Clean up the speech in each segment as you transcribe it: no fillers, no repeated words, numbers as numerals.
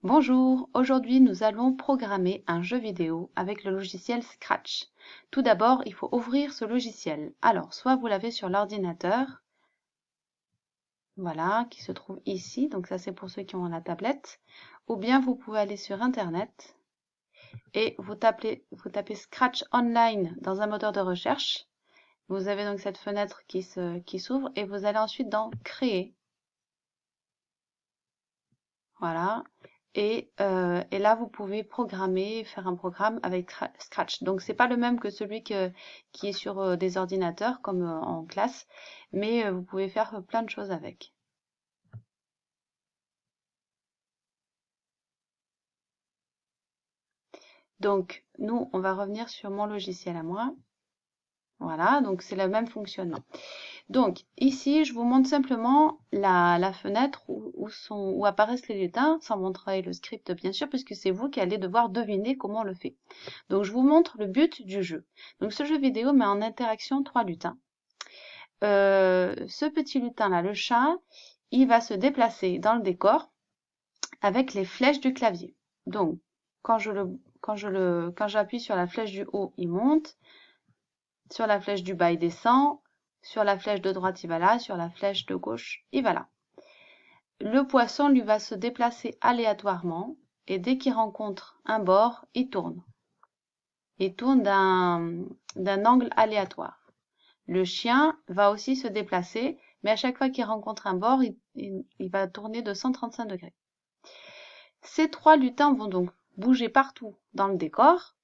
Bonjour, aujourd'hui nous allons programmer un jeu vidéo avec le logiciel Scratch. Tout d'abord, il faut ouvrir ce logiciel. Alors, soit vous l'avez sur l'ordinateur, voilà, qui se trouve ici, donc ça c'est pour ceux qui ont la tablette, ou bien vous pouvez aller sur Internet et vous tapez Scratch Online dans un moteur de recherche. Vous avez donc cette fenêtre qui s'ouvre et vous allez ensuite dans Créer. Voilà. Et là, vous pouvez programmer, faire un programme avec Scratch. Donc, c'est pas le même que celui qui est sur des ordinateurs, comme en classe, mais vous pouvez faire plein de choses avec. Donc, nous, on va revenir sur mon logiciel à moi. Voilà, donc c'est le même fonctionnement. Donc, ici, je vous montre simplement la fenêtre où apparaissent les lutins, sans montrer le script, bien sûr, puisque c'est vous qui allez devoir deviner comment on le fait. Donc, je vous montre le but du jeu. Donc, ce jeu vidéo met en interaction 3 lutins. Ce petit lutin-là, le chat, il va se déplacer dans le décor avec les flèches du clavier. Donc, quand j'appuie sur la flèche du haut, il monte. Sur la flèche du bas, il descend. Sur la flèche de droite, il va là. Sur la flèche de gauche, il va là. Le poisson, lui, va se déplacer aléatoirement. Et dès qu'il rencontre un bord, il tourne. Il tourne d'un angle aléatoire. Le chien va aussi se déplacer, mais à chaque fois qu'il rencontre un bord, il va tourner de 135 degrés. Ces 3 lutins vont donc bouger partout dans le décor.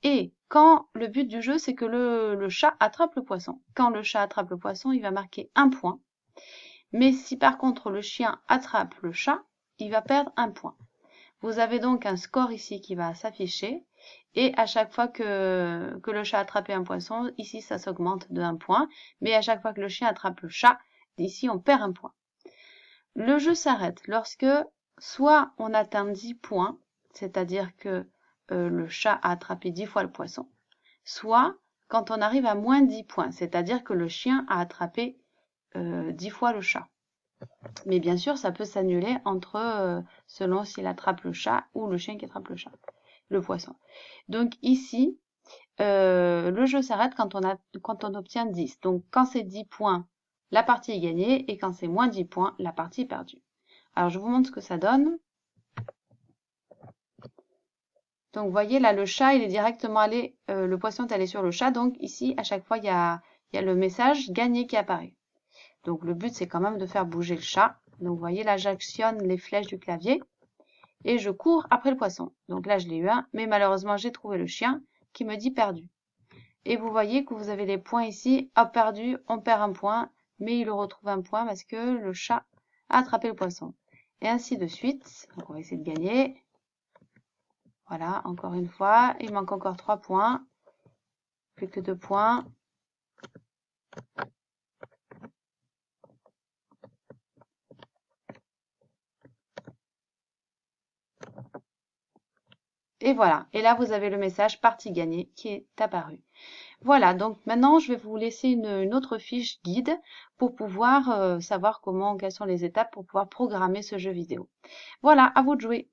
Et quand le but du jeu, c'est que le chat attrape le poisson. Quand le chat attrape le poisson, il va marquer 1 point. Mais si par contre le chien attrape le chat, il va perdre 1 point. Vous avez donc un score ici qui va s'afficher. Et à chaque fois que le chat a attrapé un poisson, ici ça s'augmente de 1 point. Mais à chaque fois que le chien attrape le chat, ici on perd 1 point. Le jeu s'arrête lorsque soit on atteint 10 points, c'est-à-dire que le chat a attrapé 10 fois le poisson, soit quand on arrive à moins 10 points, c'est-à-dire que le chien a attrapé 10 fois le chat. Mais bien sûr, ça peut s'annuler entre selon s'il attrape le chat ou le chien qui attrape le poisson. Donc ici, le jeu s'arrête quand on obtient 10. Donc quand c'est 10 points, la partie est gagnée, et quand c'est moins 10 points, la partie est perdue. Alors je vous montre ce que ça donne. Donc vous voyez là, le chat, il est directement allé, le poisson est allé sur le chat. Donc ici, à chaque fois, il y a le message gagné qui apparaît. Donc le but, c'est quand même de faire bouger le chat. Donc vous voyez là, j'actionne les flèches du clavier et je cours après le poisson. Donc là, je l'ai eu un, mais malheureusement, j'ai trouvé le chien qui me dit perdu. Et vous voyez que vous avez les points ici. Hop, perdu, on perd 1 point, mais il retrouve 1 point parce que le chat a attrapé le poisson. Et ainsi de suite. Donc on va essayer de gagner. Voilà, encore une fois. Il manque encore 3 points. Plus que 2 points. Et voilà. Et là, vous avez le message partie gagnée qui est apparu. Voilà, donc maintenant, je vais vous laisser une autre fiche guide pour pouvoir savoir quelles sont les étapes pour pouvoir programmer ce jeu vidéo. Voilà, à vous de jouer.